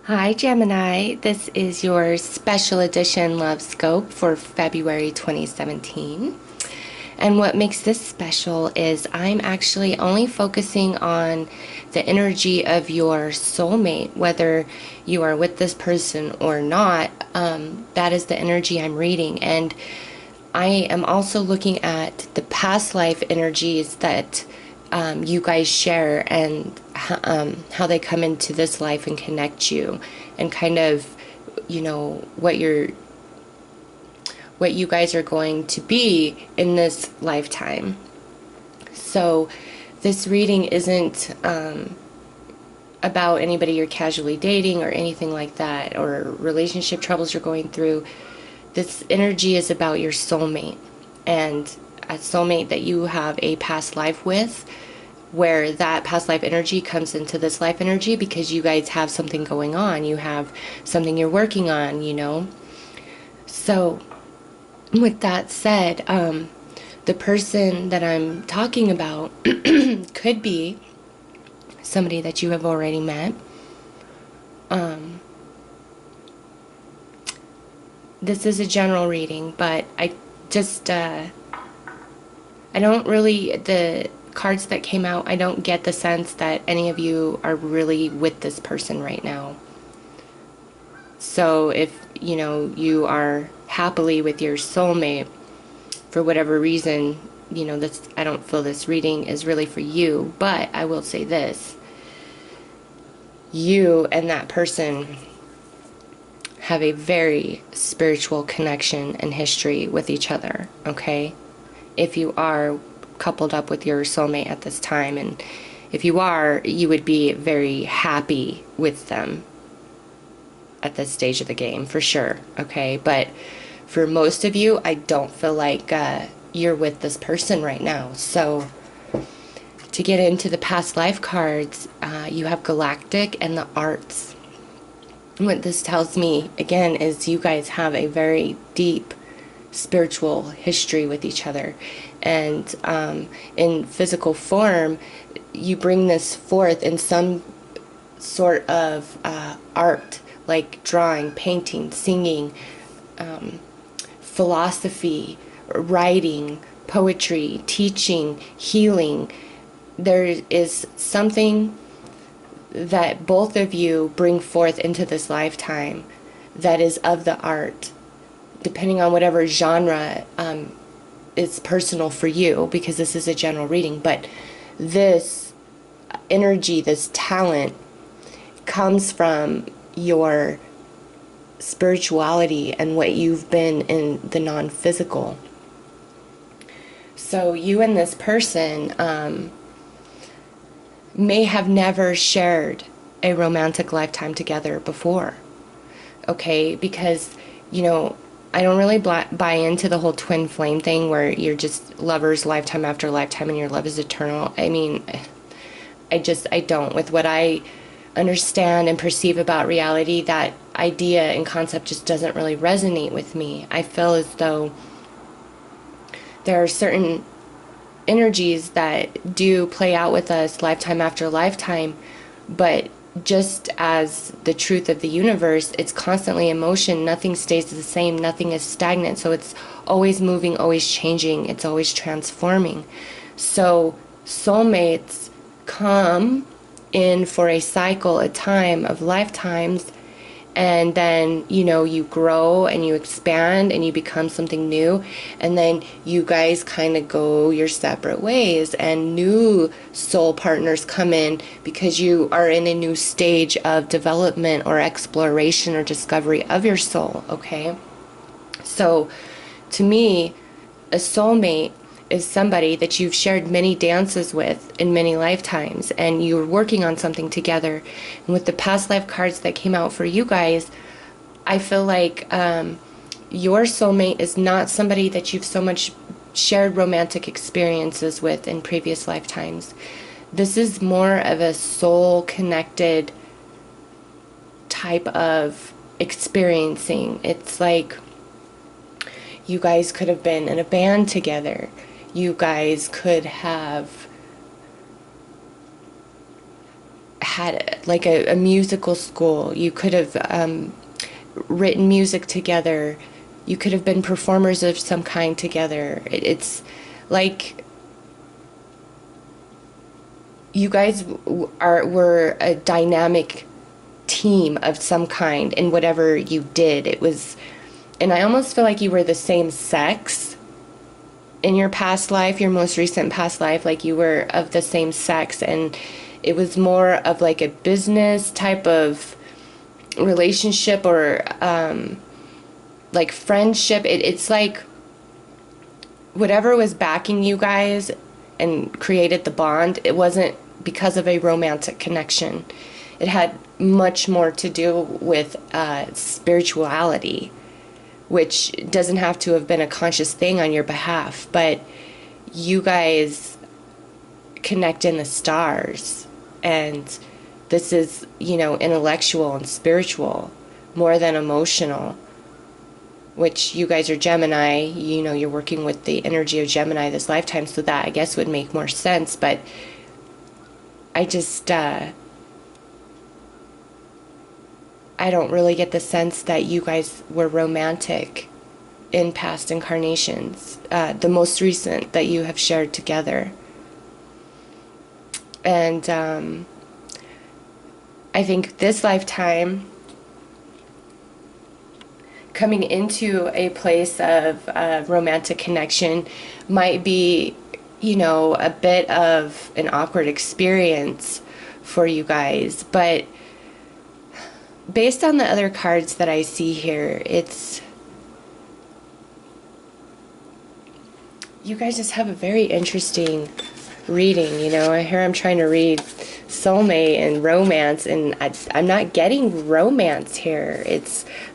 Hi Gemini, this is your special edition Lovescope for February 2017. And what makes this special is I'm actually only focusing on the energy of your soulmate, whether you are with this person or not. That is the energy I'm reading. And I am also looking at the past life energies that you guys share and how they come into this life and connect you, and kind of, what you guys are going to be in this lifetime. So this reading isn't about anybody you're casually dating or anything like that, or relationship troubles you're going through. This energy is about your soulmate, and a soulmate that you have a past life with, where that past life energy comes into this life energy because you guys have something going on. You have something you're working on. So, with that said, the person that I'm talking about could be somebody that you have already met. This is a general reading, but I don't really, the cards that came out, I don't get the sense that any of you are really with this person right now. So if, you are happily with your soulmate, for whatever reason, I don't feel this reading is really for you. But I will say this: you and that person have a very spiritual connection and history with each other, okay? If you are coupled up with your soulmate at this time, and if you are, you would be very happy with them at this stage of the game, for sure, okay? But for most of you, I don't feel like you're with this person right now. So to get into the past life cards, you have Galactic and the Arts. What this tells me, again, is you guys have a very deep spiritual history with each other. And in physical form, you bring this forth in some sort of art, like drawing, painting, singing, philosophy, writing, poetry, teaching, healing. There is something that both of you bring forth into this lifetime that is of the art, depending on whatever genre is personal for you, because this is a general reading. But this energy, this talent, comes from your spirituality and what you've been in the non-physical. So you and this person may have never shared a romantic lifetime together before, okay? Because, I don't really buy into the whole twin flame thing where you're just lovers lifetime after lifetime and your love is eternal. I mean, I don't. With what I understand and perceive about reality, that idea and concept just doesn't really resonate with me. I feel as though there are certain energies that do play out with us lifetime after lifetime, but just as the truth of the universe, it's constantly in motion. Nothing stays the same. Nothing is stagnant. So it's always moving, always changing. It's always transforming. So soulmates come in for a cycle, a time of lifetimes, and then you grow and you expand and you become something new, and then you guys kind of go your separate ways, and new soul partners come in because you are in a new stage of development or exploration or discovery of your soul, okay? So to me, a soulmate is somebody that you've shared many dances with in many lifetimes, and you're working on something together. And with the past life cards that came out for you guys, I feel like your soulmate is not somebody that you've so much shared romantic experiences with in previous lifetimes. This is more of a soul-connected type of experiencing. It's like you guys could have been in a band together. You guys could have had like a musical school. You could have written music together. You could have been performers of some kind together. It's like you guys were a dynamic team of some kind in whatever you did. It was, and I almost feel like you were the same sex in your past life, your most recent past life, like you were of the same sex, and it was more of like a business type of relationship or like friendship. It's like whatever was backing you guys and created the bond, it wasn't because of a romantic connection. It had much more to do with spirituality, which doesn't have to have been a conscious thing on your behalf, but you guys connect in the stars, and this is, you know, intellectual and spiritual more than emotional, which you guys are Gemini, you know, you're working with the energy of Gemini this lifetime, so that I guess would make more sense. But I just I don't really get the sense that you guys were romantic in past incarnations, the most recent that you have shared together. And I think this lifetime, coming into a place of romantic connection might be, you know, a bit of an awkward experience for you guys. But based on the other cards that I see here, it's, you guys just have a very interesting reading. You know, here I'm trying to read soulmate and romance, and I'm not getting romance here.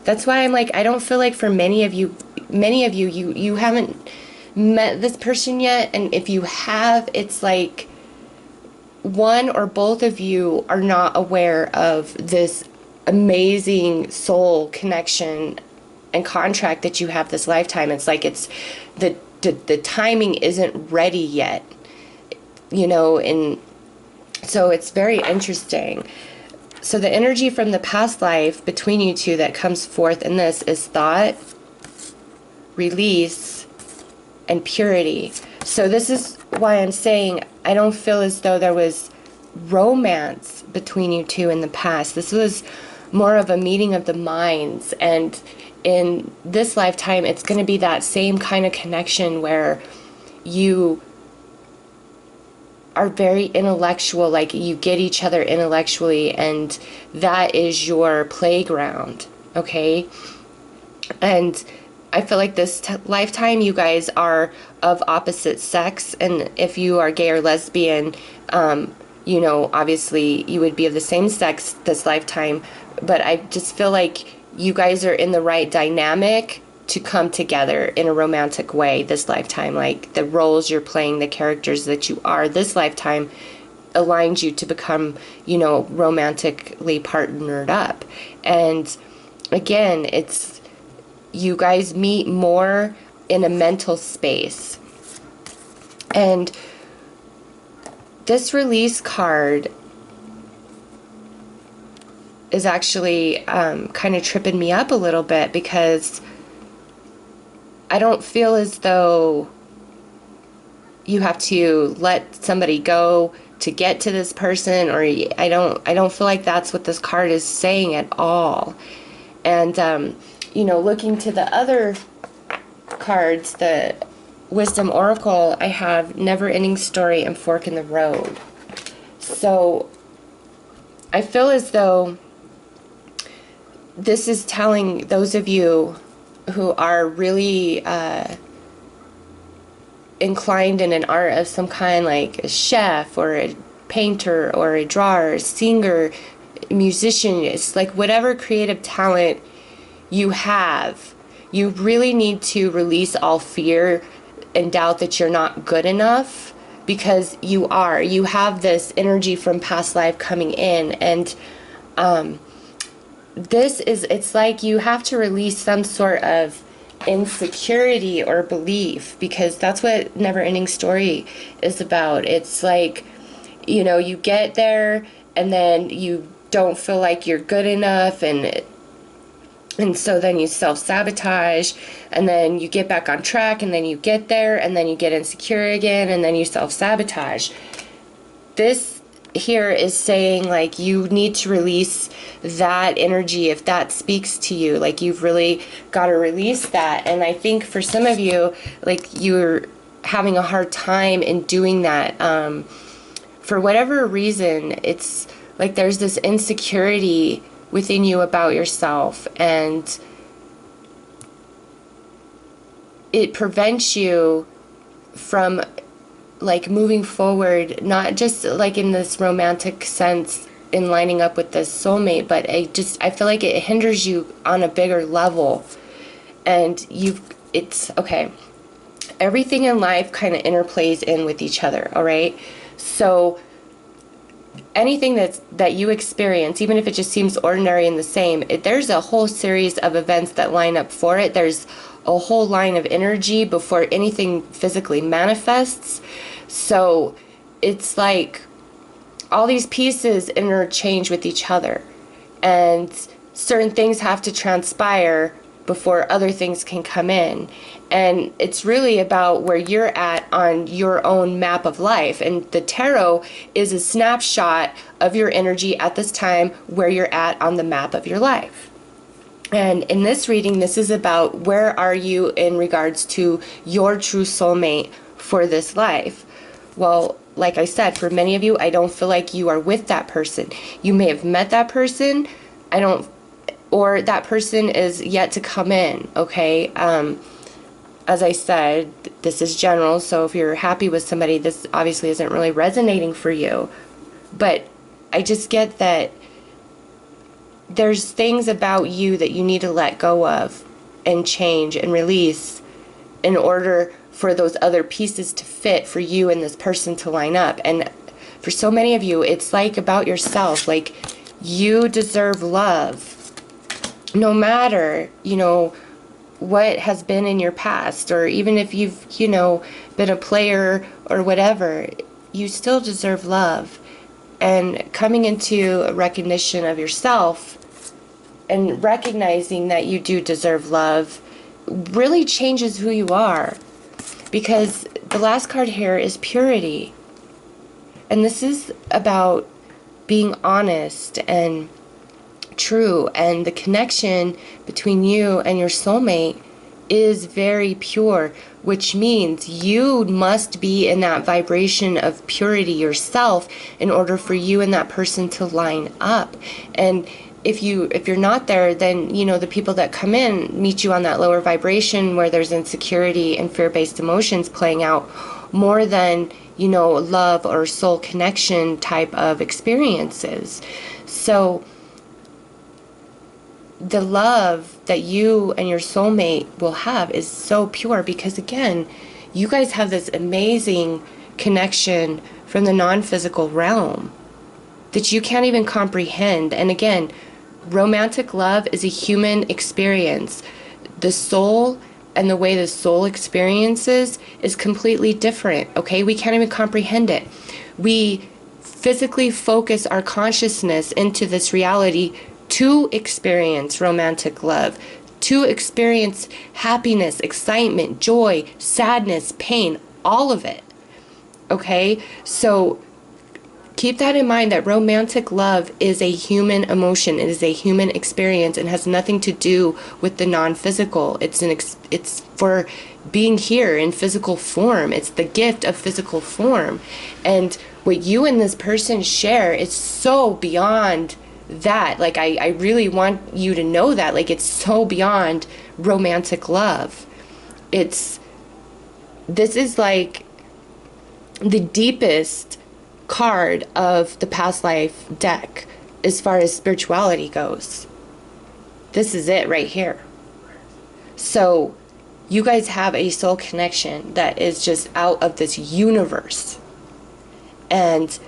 That's why I'm like, I don't feel like for many of you you haven't met this person yet, and if you have, it's like one or both of you are not aware of this amazing soul connection and contract that you have this lifetime. It's like it's the timing isn't ready yet, you know, and so it's very interesting. So the energy from the past life between you two that comes forth in this is thought, release, and purity. So this is why I'm saying I don't feel as though there was romance between you two in the past. This was more of a meeting of the minds, and in this lifetime it's going to be that same kind of connection where you are very intellectual, like you get each other intellectually, and that is your playground, okay? And I feel like this lifetime you guys are of opposite sex, and if you are gay or lesbian, you know, obviously you would be of the same sex this lifetime, but I just feel like you guys are in the right dynamic to come together in a romantic way this lifetime. Like the roles you're playing, the characters that you are this lifetime aligns you to become, you know, romantically partnered up. And again, it's, you guys meet more in a mental space. And this release card is actually kind of tripping me up a little bit, because I don't feel as though you have to let somebody go to get to this person, or I don't feel like that's what this card is saying at all. And you know, looking to the other cards, the Wisdom Oracle, I have Never Ending Story and Fork in the Road. So I feel as though this is telling those of you who are really inclined in an art of some kind, like a chef or a painter or a drawer, a singer, musician, it's like whatever creative talent you have, you really need to release all fear and doubt that you're not good enough, because you are. You have this energy from past life coming in, and this is, it's like you have to release some sort of insecurity or belief, because that's what Never Ending Story is about. It's like, you know, you get there and then you don't feel like you're good enough, and so then you self-sabotage, and then you get back on track, and then you get there, and then you get insecure again, and then you self-sabotage. This here is saying, like, you need to release that energy if that speaks to you. Like, you've really got to release that. And I think for some of you, like, you're having a hard time in doing that. For whatever reason, it's like there's this insecurity within you about yourself, and it prevents you from, like, moving forward, not just like in this romantic sense in lining up with this soulmate, but I feel like it hinders you on a bigger level. And it's okay, everything in life kind of interplays in with each other, all right? So anything that you experience, even if it just seems ordinary and the same, there's a whole series of events that line up for it. There's a whole line of energy before anything physically manifests. So it's like all these pieces interchange with each other, and certain things have to transpire before other things can come in. And it's really about where you're at on your own map of life. And the tarot is a snapshot of your energy at this time, where you're at on the map of your life. And in this reading, this is about where are you in regards to your true soulmate for this life. Well, like I said, for many of you, I don't feel like you are with that person. You may have met that person, or that person is yet to come in, okay? As I said, this is general, so if you're happy with somebody, this obviously isn't really resonating for you. But I just get that there's things about you that you need to let go of and change and release in order for those other pieces to fit for you and this person to line up. And for so many of you, it's like about yourself. Like, you deserve love. No matter, what has been in your past, or even if you've, been a player or whatever, you still deserve love. And coming into a recognition of yourself and recognizing that you do deserve love really changes who you are. Because the last card here is purity. And this is about being honest and true, and the connection between you and your soulmate is very pure, which means you must be in that vibration of purity yourself in order for you and that person to line up. And if you're not there, then the people that come in meet you on that lower vibration where there's insecurity and fear-based emotions playing out more than love or soul connection type of experiences. So the love that you and your soulmate will have is so pure, because again, you guys have this amazing connection from the non-physical realm that you can't even comprehend. And again, romantic love is a human experience. The soul and the way the soul experiences is completely different, okay? We can't even comprehend it. We physically focus our consciousness into this reality to experience romantic love, to experience happiness, excitement, joy, sadness, pain, all of it. Okay? So keep that in mind, that romantic love is a human emotion. It is a human experience and has nothing to do with the non-physical. It's for being here in physical form. It's the gift of physical form. And what you and this person share is so beyond that. Like, I really want you to know that. Like, it's so beyond romantic love. This is like the deepest card of the past life deck as far as spirituality goes. This is it right here. So you guys have a soul connection that is just out of this universe. And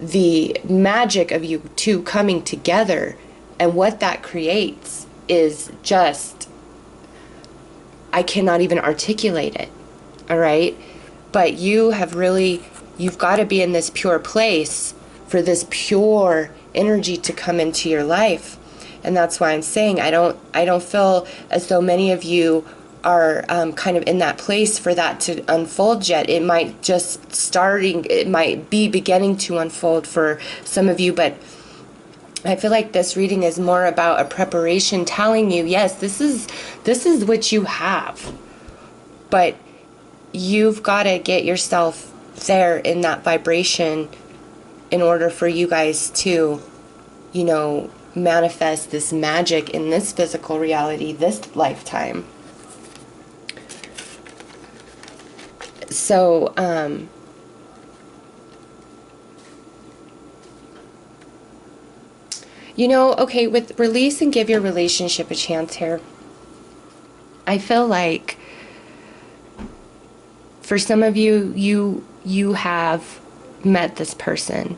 the magic of you two coming together and what that creates is just, I cannot even articulate it. All right? But you've got to be in this pure place for this pure energy to come into your life. And that's why I'm saying I don't feel as though many of you are kind of in that place for that to unfold yet. It might it might be beginning to unfold for some of you, but I feel like this reading is more about a preparation, telling you, yes, this is what you have, but you've got to get yourself there in that vibration in order for you guys to, you know, manifest this magic in this physical reality, this lifetime. So, you know, okay, with release and give your relationship a chance here, I feel like for some of you, you have met this person,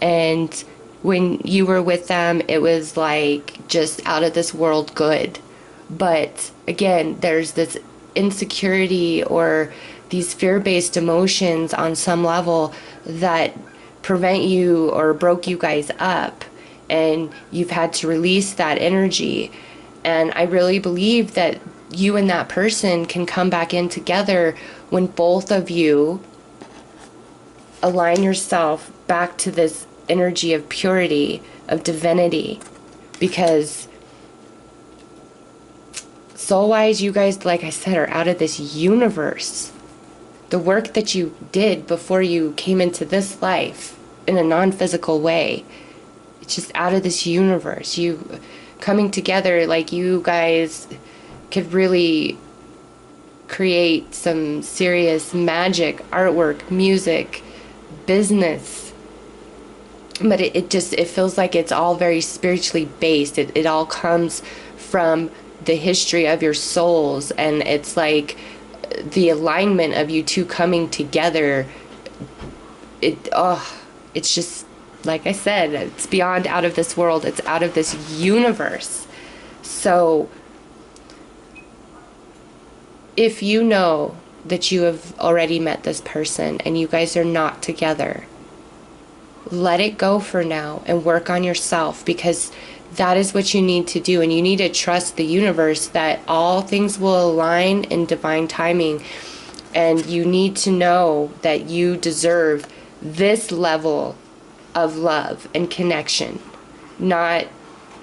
and when you were with them, it was like just out of this world good. But again, there's this insecurity or these fear-based emotions on some level that prevent you or broke you guys up, and you've had to release that energy. And I really believe that you and that person can come back in together when both of you align yourself back to this energy of purity, of divinity. Because soul-wise, you guys, like I said, are out of this universe. The work that you did before you came into this life in a non-physical way, it's just out of this universe. You coming together, like, you guys could really create some serious magic, artwork, music, business. But it feels like it's all very spiritually based. It all comes from the history of your souls, and it's like the alignment of you two coming together. It's just, like I said, it's beyond out of this world. It's out of this universe. So if you know that you have already met this person and you guys are not together, let it go for now and work on yourself, because that is what you need to do. And you need to trust the universe that all things will align in divine timing. And you need to know that you deserve this level of love and connection. Not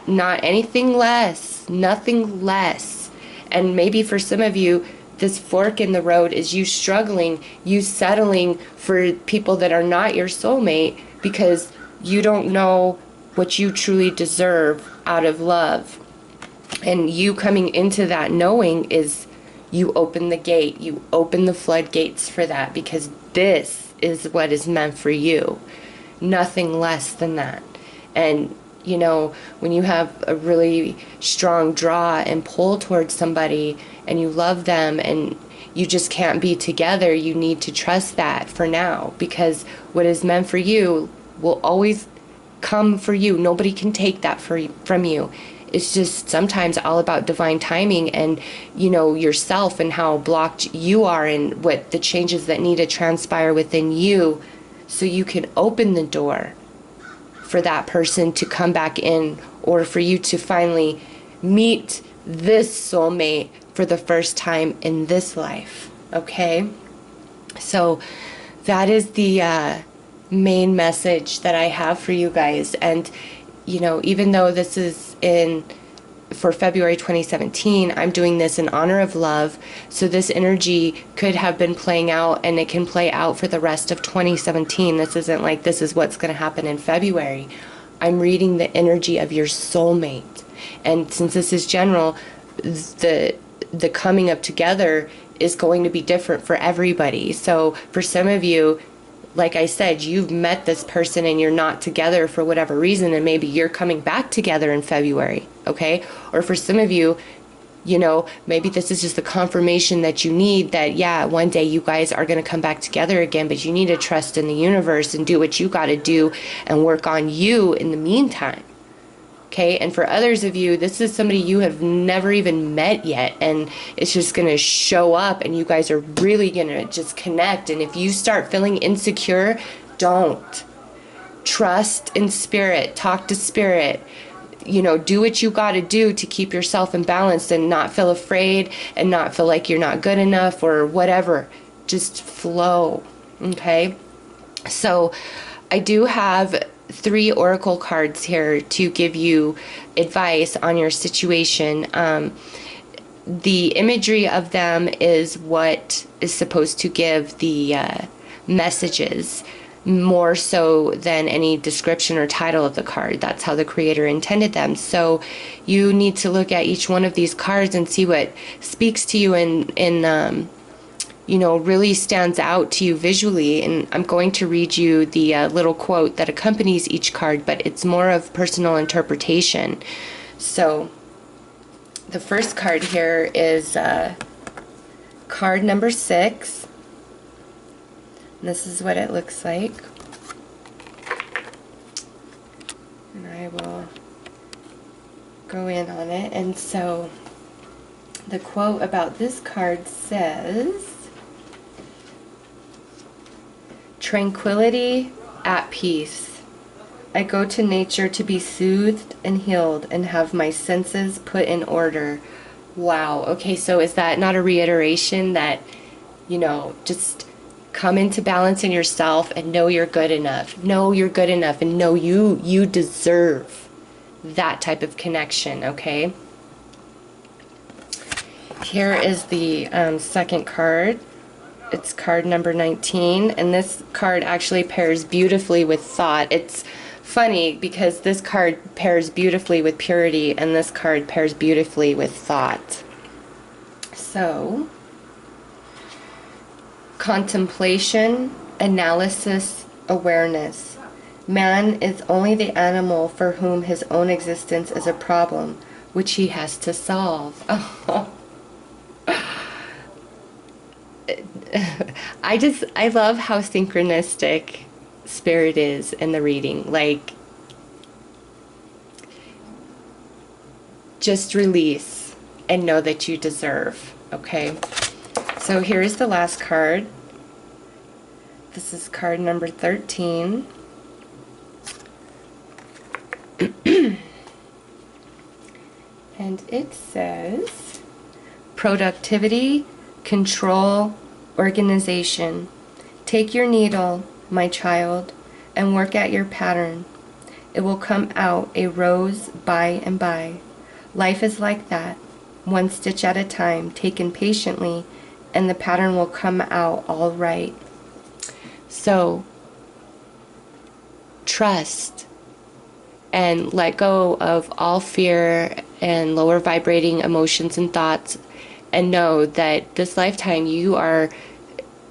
anything less, nothing less. And maybe for some of you, this fork in the road is you struggling, you settling for people that are not your soulmate because you don't know what you truly deserve out of love. And you coming into that knowing is, you open the gate, you open the floodgates for that, because this is what is meant for you. Nothing less than that. And you know, when you have a really strong draw and pull towards somebody and you love them and you just can't be together, you need to trust that for now, because what is meant for you will always come for you. Nobody can take that from you. It's just sometimes all about divine timing and, you know, yourself and how blocked you are and what the changes that need to transpire within you so you can open the door for that person to come back in, or for you to finally meet this soulmate for the first time in this life. Okay? So that is the main message that I have for you guys. And you know, even though this is for February 2017, I'm doing this in honor of love. So this energy could have been playing out, and it can play out for the rest of 2017. This isn't like this is what's going to happen in February. I'm reading the energy of your soulmate. And since this is general, the coming up together is going to be different for everybody. So for some of you, like I said, you've met this person and you're not together for whatever reason, and maybe you're coming back together in February, okay? Or for some of you, you know, maybe this is just the confirmation that you need, that, yeah, one day you guys are going to come back together again, but you need to trust in the universe and do what you got to do and work on you in the meantime. Okay, and for others of you, this is somebody you have never even met yet, and it's just going to show up, and you guys are really going to just connect. And if you start feeling insecure, don't. trust in spirit, talk to spirit, you know, do what you got to do to keep yourself in balance and not feel afraid and not feel like you're not good enough or whatever. Just flow. Okay. So I do have 3 oracle cards here to give you advice on your situation. The imagery of them is what is supposed to give the messages, more so than any description or title of the card. That's how the creator intended them. So you need to look at each one of these cards and see what speaks to you and you know, really stands out to you visually. And I'm going to read you the little quote that accompanies each card, but it's more of personal interpretation. So the first card here is card number 6. And this is what it looks like. And I will go in on it. And so the quote about this card says, tranquility, at peace. I go to nature to be soothed and healed and have my senses put in order. Wow. Okay, so is that not a reiteration that, you know, just come into balance in yourself and know you're good enough. Know you're good enough and know you deserve that type of connection, okay? Here is the second card. It's card number 19, and this card actually pairs beautifully with thought. It's funny because this card pairs beautifully with purity and this card pairs beautifully with thought. So, contemplation, analysis, awareness. Man is only the animal for whom his own existence is a problem, which he has to solve. Oh. I love how synchronistic Spirit is in the reading. Like, just release and know that you deserve, okay? So here's the last card. This is card number 13. And it says, productivity, control, organization. Take your needle, my child, and work at your pattern. It will come out a rose by and by. Life is like that, one stitch at a time, taken patiently, and the pattern will come out all right. So, trust and let go of all fear and lower vibrating emotions and thoughts, and know that this lifetime you are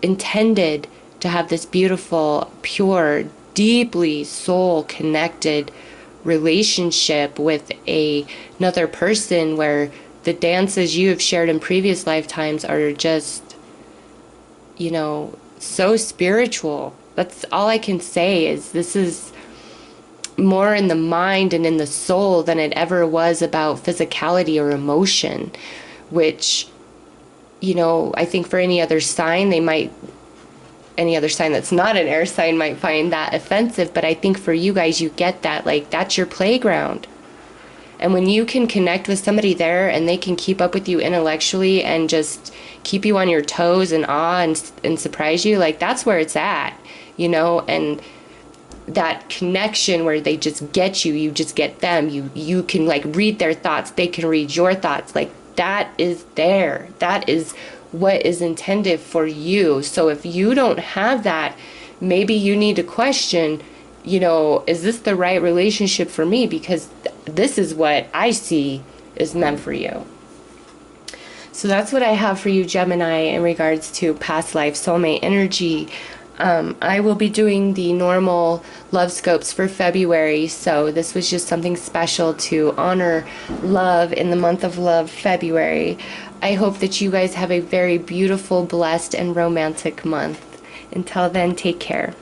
intended to have this beautiful, pure, deeply soul connected relationship with another person, where the dances you have shared in previous lifetimes are just, you know, so spiritual. That's all I can say, is this is more in the mind and in the soul than it ever was about physicality or emotion, which, you know, I think for any other sign, any other sign that's not an air sign might find that offensive, but I think for you guys, you get that, like, that's your playground. And when you can connect with somebody there and they can keep up with you intellectually and just keep you on your toes and awe and surprise you, like, that's where it's at, you know. And that connection where they just get you, you just get them, you can, like, read their thoughts, they can read your thoughts, like, that is there. That is what is intended for you. So if you don't have that, maybe you need to question, you know, is this the right relationship for me? Because this is what I see is meant for you. So that's what I have for you, Gemini, in regards to past life soulmate energy. I will be doing the normal Lovescopes for February, so this was just something special to honor love in the month of love, February. I hope that you guys have a very beautiful, blessed, and romantic month. Until then, take care.